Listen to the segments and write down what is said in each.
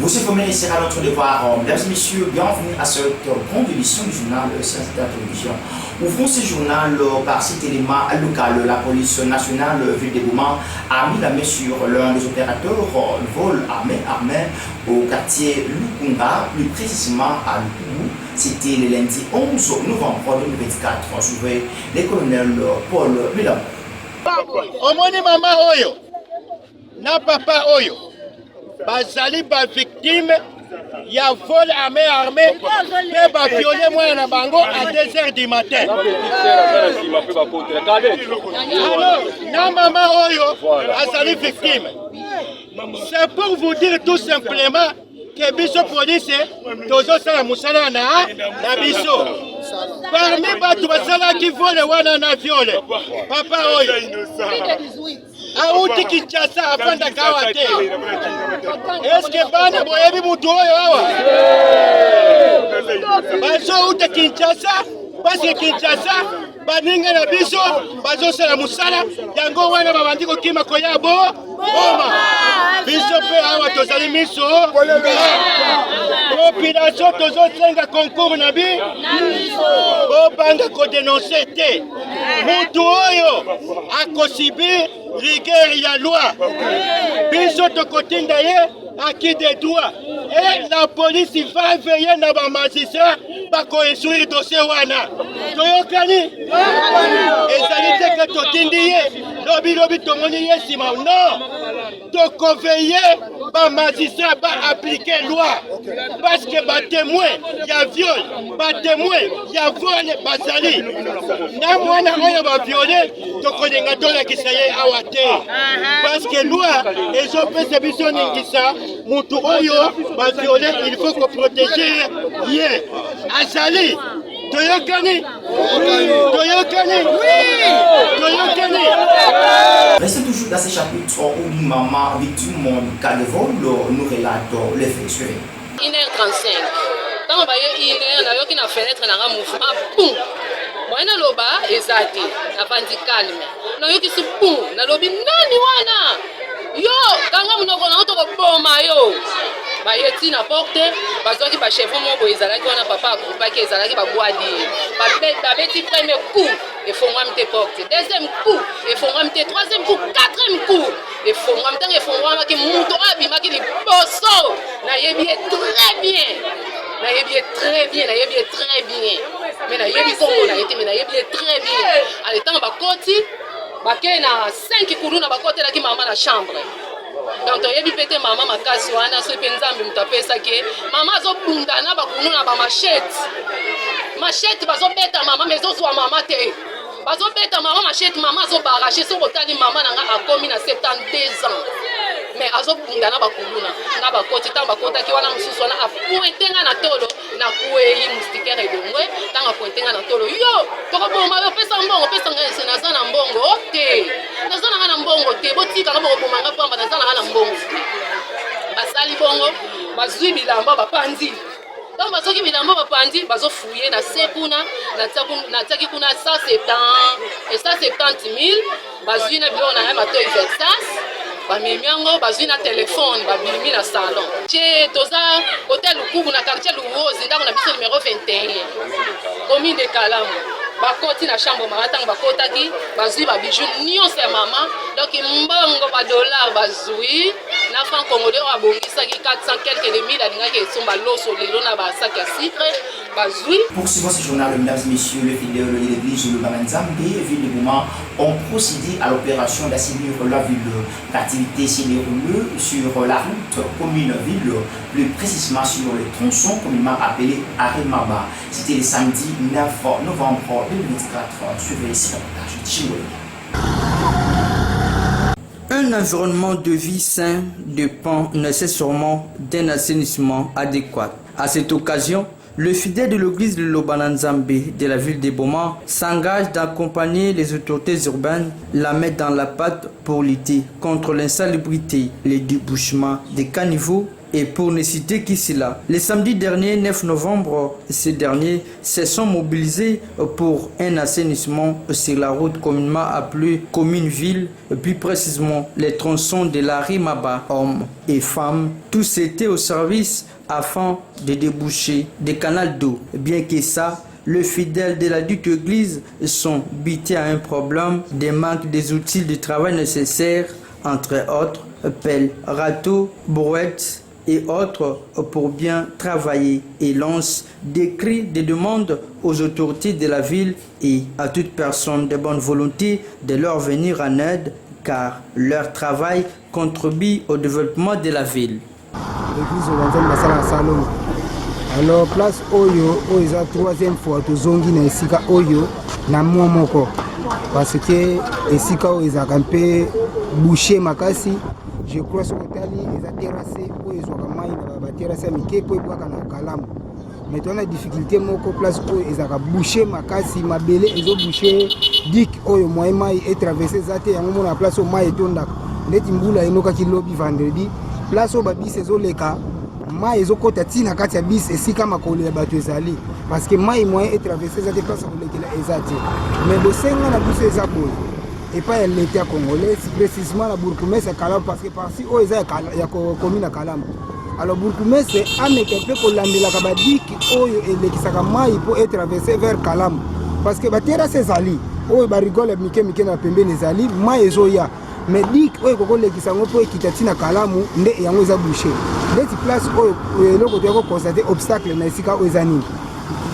Monsieur Fomer, il sera notre devoir. Mesdames et messieurs, bienvenue à cette grande émission du journal Sciences et Télévision. Ouvrons ce journal par cet élément local. La police nationale Ville de Bouma a mis la main sur l'un des opérateurs de vol à main armée au quartier Lukunga, plus précisément à Lukungu. C'était le lundi 11 novembre 2024. Suivez le colonel Paul Milam. Omoni mama oyo na papa oyo bazali ba victime ya vol à main armée pe ba violer moi na bango à 2h du matin. Alors, na mama oyo azali victime. C'est pour vous dire tout simplement que biso police tozo sala musala na biso. Parmi bato basala qui vole wana na viole. Papa oyo auti Kinshasa afanda kawa te. Est-ce que bana boyebi mutu oyo awa? Bazo uti Kinshasa, parce que Kinshasa baninga na biso bazo sala musala yango wana babandi kokima koya boma. Biso pe awa tozali miso. Population tozo senga concours na bi. Bobanga ko dénoncer te. Mutu oyo akosibi rigueur ya loi. Biso tokotinda ye à qui des droits. Et la police va veiller na ba magistrat ba ko instruire dossier wana. Toyokani? Ezali te que totindi ye. Lobi tomoni ye sima. Non. Toko veiller ba magistrat ba appliquer loi. Parce que ba témoin ya viol, ba témoin ya vol bazali. Na mwana oyo ba violer toko lenga dola kisaye awate. Parce que loi ezo pesa biso ningisa mutu oyo ba violer il faut que protéger ye. Azali Toyokani. Toyokani. Oui. Toyokani. Restez toujours dans ce chapitre où une maman victime du cas de vol nous relate les faits suivants. 1h35. Tant que je suis dans la fenêtre, dans un mouvement, boum! Moi, je suis ezati, avandi calme. Je suis boum! Je suis nani wana! Yo! Quand je suis boma yo! Bayeti na porte, bazwaki ba chef moko ezalaki wana papa akupaki ezalaki ba boadi. Ba beti premier coup, et fongwam te porte. Deuxième coup, et fongwam te troisième coup, quatrième coup. Et fongwam tant et fongwam ki muto abimaki li bosso. Na yebi très bien. Na yebi très bien, na yebi très bien. Mais na yebi songo na yeti mais na yebi très bien. Ale tant ba koti, ba ke na 5 kulu na ba koti la ki mama na chambre. Donc toyebi pete mama makasi wana so pe nzambe mutapesa ke mama zo bundana bakunu na ba machette bazo beta mama mezo so mama te bazo beta mama machette mama zo baracher so botali mama nanga akomi na 72 ans mais azo bundana bakunu na bakoti tamba kota ki wana mususu wana apointenga na tolo na kuei moustiquaire edongwe tanga pointenga na tolo yo toko boma yo pesa mbongo pesa ngese na zana mbongo te na zana na mbongo te botika na boma nga pamba na zana na mbongo basali bongo bazwi bilamba bapandi donc bazoki bilamba bapandi bazofouiller na sekuna na tsaki kuna 170 000 bazwi na bilo na mato Versas bamemi yango bazwi na telefone babimi na salon che toza hôtel Lukubu na quartier Luwozi ndako na biso numéro 21 commune de Kalamu bakoti na chambre maratang bakotaki bazwi ba bijou nyonso ya mama donc mbongo ba dollar bazwi na franc congolais abongisaki 400 quelques de mille alingaki esomba loso lelo na ba sac ya sucre bazwi. Poursuivant ce journal, mesdames et messieurs, les fidèles de l'église de Bamanzambe, ville de Bouma, ont procédé à l'opération d'assainir la ville. L'activité s'est déroulée sur la route commune-ville, plus précisément sur le tronçon communément appelé Arimaba. C'était le samedi 9 novembre 2024. Suivez ce reportage de Chimoué. Un environnement de vie sain dépend nécessairement d'un assainissement adéquat. À cette occasion, le fidèle de l'église de Lobananzambe de la ville de Boma s'engage d'accompagner les autorités urbaines, la mettre dans la pâte pour lutter contre l'insalubrité, les débouchements des caniveaux Et pour ne citer qu'ici là, le samedi dernier, 9 novembre, ces derniers se sont mobilisés pour un assainissement sur la route communément appelée commune-ville, plus précisément les tronçons de la Rimaba, hommes et femmes. Tous étaient au service afin de déboucher des canaux d'eau. Bien que ça, les fidèles de la dite église sont butés à un problème de manque des outils de travail nécessaires, entre autres pelles, râteaux, brouettes et autres pour bien travailler, et lancent des cris de demande aux autorités de la ville et à toute personne de bonne volonté de leur venir en aide, car leur travail contribue au développement de la ville. Alors place oyo oyo troisième fois tozongi na esika oyo na momoko parce que esika oyo ezaka mpe boucher makasi. Je crois que Otali est terrassé pour les ouakamai na terrasse mike pour boaka na kalamu. Mais on a difficulté moko place oyo ezaka boucher makasi mabele ezo boucher dik oyo moyemai et traverser zate yango mona place au mai etonda ndeti mbula enoka ki lobby vendredi place au babi sezo leka mai ezokota tina kati ya bis esika makolo ya bato ezali parce que mai moyen et traverser zate place kolekela ezate mais bosenga na biso ezaboy et pas l'État congolais, précisément la bourgmestre Kalam, parce que par-ci, il y a commune à Kalam. Alors, bourgmestre, avec un peu pour l'année la Kabadi, qui peut être traversé vers Kalam. Parce que la terre, c'est Zali. Oh, il rigole, Mike na pembe les Ali, Maïzoya. Mais dit que les gens qui quitter na Kalam, ils ont bouché. Des places où ils ont constaté obstacle dans les cas où ils ont.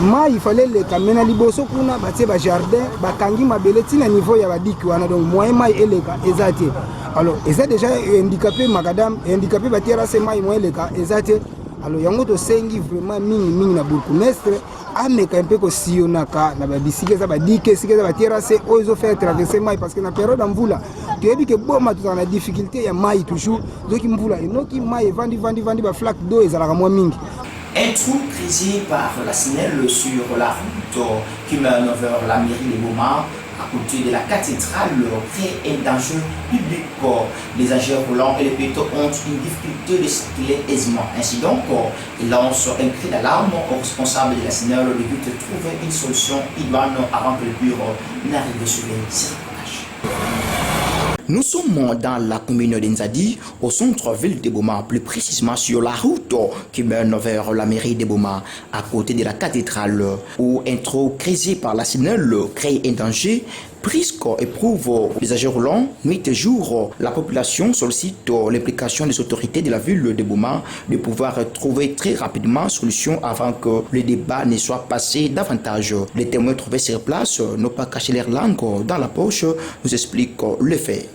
Ma il fallait les camions liboso kuna batie ba jardin ba kangi mabele tina niveau ya badiki wana donc moyen mai eleka ezate alors eza déjà handicapé makadam handicapé ba terrasse mai moyen eleka ezate alors yango to sengi vraiment mingi na bourgmestre ameka un peu ko sionaka na ba bisike za badike sike za ba terrasse ozo faire traverser mai parce que na période mvula tu ebi que boma tout na difficulté ya mai toujours donc mvula enoki mai vandi ba flaque d'eau ezalaka moins mingi. Un trou creusé par la Sinelle sur la route qui mène vers la mairie de Boma, à côté de la cathédrale, crée un danger public. Les agents roulants et les piétons ont une difficulté de circuler aisément. Ainsi donc, ils lancent un cri d'alarme aux responsables de la Sinelle de but de trouver une solution idoine avant que le bureau n'arrive sur les circulations. Nous sommes dans la commune d'Inzadi, au centre-ville de Boma, plus précisément sur la route qui mène vers la mairie de Boma, à côté de la cathédrale, où un trou creusé par la Sinelle crée un danger. Prisque éprouve les agents roulants, nuit et jour. La population sollicite l'implication des autorités de la ville de Boma de pouvoir trouver très rapidement solution avant que le débat ne soit passé davantage. Les témoins trouvés sur place n'ont pas caché leur langue dans la poche, nous expliquent le fait.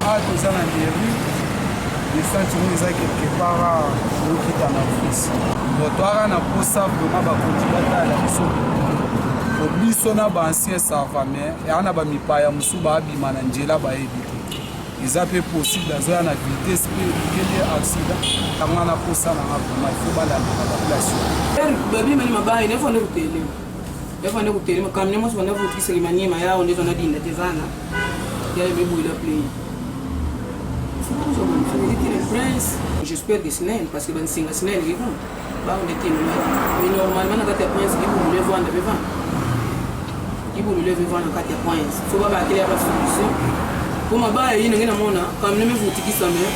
biso na ba ancien savame yana ba mipaya musuba abima na njela ba ebite eza pe possible azoya na vitesse pe kele accident kama na posa na ngapoma ifo bala na population babi mani mabaya ne fone kutele efane kutele kamne mo sona vutikisa kimani ma yao ndio na dinda tezana ya bebu ila play j'espère que c'est parce que ben singa snel qui vont ba on était mais normalement na kata prince qui vous le voir devant pour le lever dans 4 points. Il faut pas qu'il y ait la solution. Pour ma part, il y a un moment comme le même outil qui s'en met.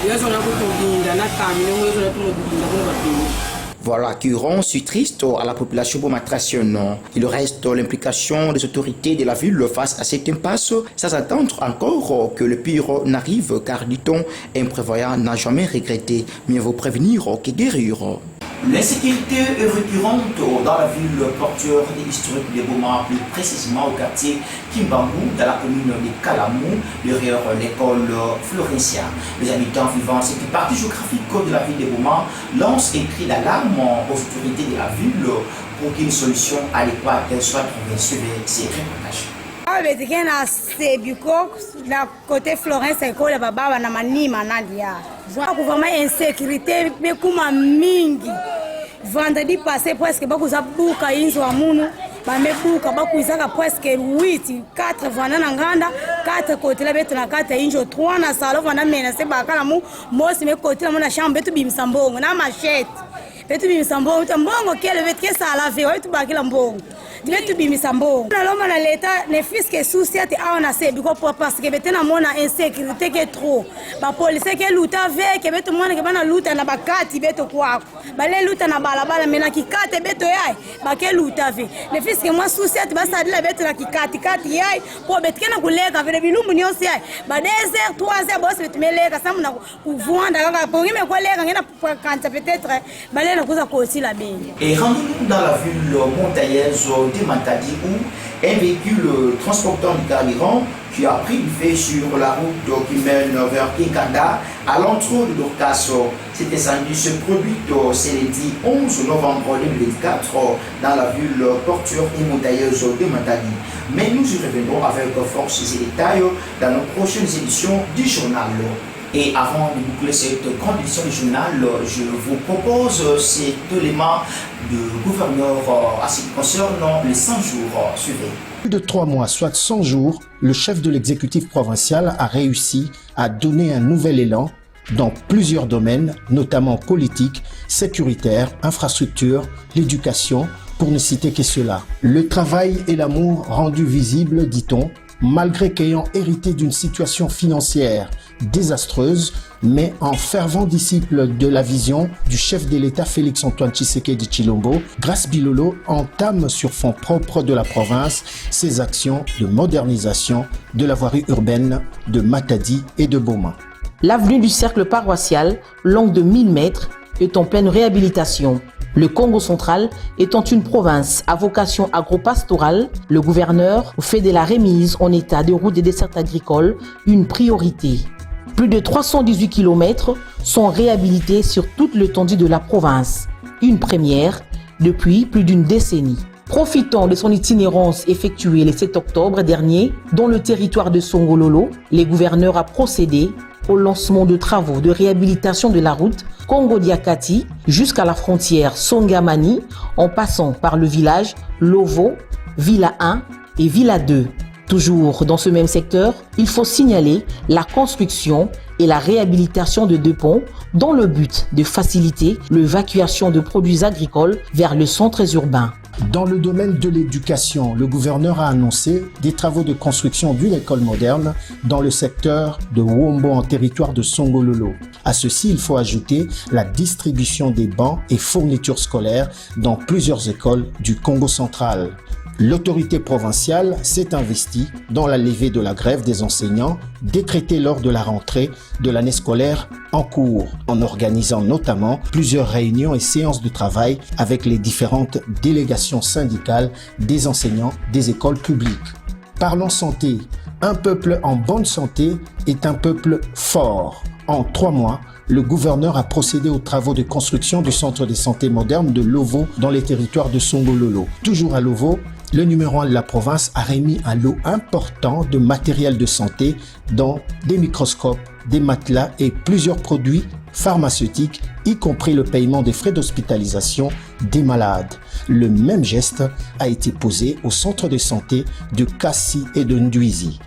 Il y a un autre qui est dans la camion, il y a un autre qui est dans la camion. Voilà qui rend si triste à la population bomatracienne. Il reste l'implication des autorités de la ville face à cette impasse, sans attendre encore que le pire n'arrive, car dit-on, un prévoyant n'a jamais regretté. Mieux vaut prévenir que guérir. L'insécurité est récurrente dans la ville portuaire et historique de Boma, plus précisément au quartier Kimbangu, dans la commune de Kalamou, derrière l'école Florencia. Les habitants vivant cette partie géographique de la ville de Boma lancent un cri d'alarme aux autorités de la ville pour qu'une solution adéquate soit trouvée. Suivez ces reportages. Bezikena sebiko la côté Florence école baba na manima nadia. Ku vraiment insécurité be kuma mingi. Vendredi passé presque bakuza buka inzo amunu bamebuka bakuzaka presque 8 4 vana na nganda 4 côté là beto na 4 injo 3 na salon vana menacé bakala mu mosi me côté là na chambre beto bimisa mbongo na machette beto bimisa mbongo mbongo kele beto ke sala ve beto bakila mbongo beto bimisa mbongo na loma na leta ne fiske société a na se biko parce que beto na mona insécurité que trop ba police ke luta ve ke beto mona ke bana luta na bakati beto kwako bale luta na balabala mena kikate beto yai ba ke luta ve ne fiske moi société ba sadila beto na kikati kati yai po beto kana kulega vile bilumbu nyose yai ba 2h 3h boss beto melega samu na kuvanda kaka pour me kolega ngena kanta peut-être bale na kuza kosi la beni. Et rendons-nous dans la ville montagneuse de Matadi où un véhicule transportant du carburant qui a pris du feu sur la route qui mène vers Kekanda à l'entrée de Dorcas. Cet incendie se produit ce lundi 11 novembre 2024 dans la ville portuaire et montagneuse de Matadi. Mais nous y reviendrons avec force et détails dans nos prochaines éditions du journal. Et avant de boucler cette grande édition du journal, je vous propose cet élément de gouverneur à ce qui concerne les 100 jours suivants. Plus de 3 mois, soit 100 jours, le chef de l'exécutif provincial a réussi à donner un nouvel élan dans plusieurs domaines, notamment politiques, sécuritaires, infrastructures, l'éducation, pour ne citer que cela. Le travail et l'amour rendus visibles, dit-on, malgré qu'ayant hérité d'une situation financière désastreuse, mais en fervent disciple de la vision du chef de l'État Félix-Antoine Tshisekedi Tshilombo, Grace Bilolo entame sur fonds propres de la province ses actions de modernisation de la voirie urbaine de Matadi et de Boma. L'avenue du cercle paroissial, longue de 1000 mètres, est en pleine réhabilitation. Le Congo central étant une province à vocation agro-pastorale, le gouverneur fait de la remise en état de routes et dessertes agricoles une priorité. Plus de 318 km sont réhabilités sur toute l'étendue de la province. Une première depuis plus d'une décennie. Profitant de son itinérance effectuée le 7 octobre dernier dans le territoire de Songololo, le gouverneur a procédé au lancement de travaux de réhabilitation de la route Congo-Diakati jusqu'à la frontière Songamani en passant par le village Lovo, Villa 1 et Villa 2. Toujours dans ce même secteur, il faut signaler la construction et la réhabilitation de 2 ponts dans le but de faciliter l'évacuation de produits agricoles vers le centre urbain. Dans le domaine de l'éducation, le gouverneur a annoncé des travaux de construction d'une école moderne dans le secteur de Wombo en territoire de Songololo. À ceci, il faut ajouter la distribution des bancs et fournitures scolaires dans plusieurs écoles du Congo central. L'autorité provinciale s'est investie dans la levée de la grève des enseignants décrétée lors de la rentrée de l'année scolaire en cours, en organisant notamment plusieurs réunions et séances de travail avec les différentes délégations syndicales des enseignants des écoles publiques. Parlons santé. Un peuple en bonne santé est un peuple fort. En 3 mois, le gouverneur a procédé aux travaux de construction du centre de santé moderne de Lovo dans les territoires de Songololo. Toujours à Lovo, le numéro 1 de la province a remis un lot important de matériel de santé dont des microscopes, des matelas et plusieurs produits pharmaceutiques, y compris le paiement des frais d'hospitalisation des malades. Le même geste a été posé au centre de santé de Kassi et de Ndouizi.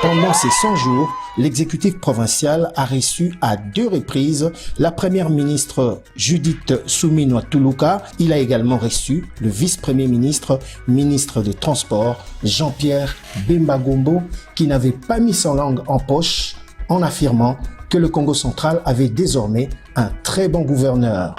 Pendant ces 100 jours, l'exécutif provincial a reçu à 2 reprises la première ministre Judith Suminwa Tuluka. Il a également reçu le vice-premier ministre, ministre des Transports, Jean-Pierre Bemba-Gombo, qui n'avait pas mis son langue en poche en affirmant que le Congo central avait désormais un très bon gouverneur.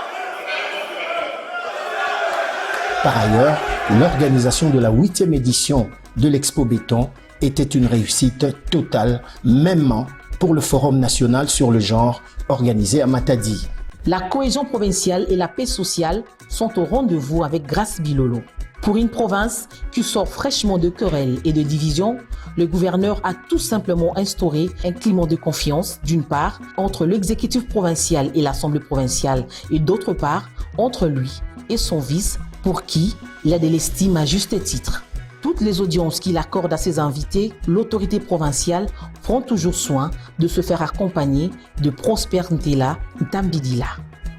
Par ailleurs, l'organisation de la 8e édition de l'Expo Béton était une réussite totale, mêmement pour le Forum national sur le genre organisé à Matadi. La cohésion provinciale et la paix sociale sont au rendez-vous avec Grace Bilolo. Pour une province qui sort fraîchement de querelles et de divisions, le gouverneur a tout simplement instauré un climat de confiance, d'une part, entre l'exécutif provincial et l'Assemblée provinciale, et d'autre part, entre lui et son vice, pour qui il a de l'estime à juste titre. Toutes les audiences qu'il accorde à ses invités, l'autorité provinciale prend toujours soin de se faire accompagner de Prosper Ntela Ntambidila.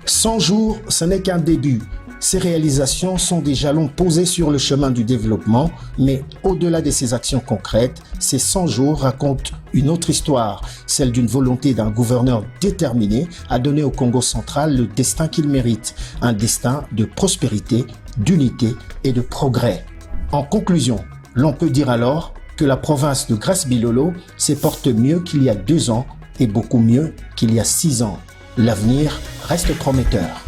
100 jours, ce n'est qu'un début. Ces réalisations sont des jalons posés sur le chemin du développement, mais au-delà de ces actions concrètes, ces 100 jours racontent une autre histoire, celle d'une volonté d'un gouverneur déterminé à donner au Congo central le destin qu'il mérite, un destin de prospérité, d'unité et de progrès. En conclusion, l'on peut dire alors que la province de Grasse-Bilolo se porte mieux qu'il y a 2 ans et beaucoup mieux qu'il y a 6 ans. L'avenir reste prometteur.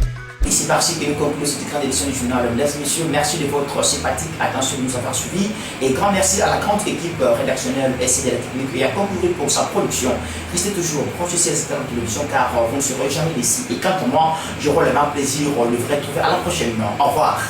Et c'est par-ci que nous concluons cette grande édition du journal. Mesdames et messieurs, merci de votre sympathique attention de nous avoir suivis. Et grand merci à la grande équipe rédactionnelle SC de la technique qui a concouru pour sa production. Restez toujours proches de cette télévision car vous ne serez jamais ici. Et quant à moi, j'aurai le même plaisir de vous retrouver à la prochaine. Au revoir.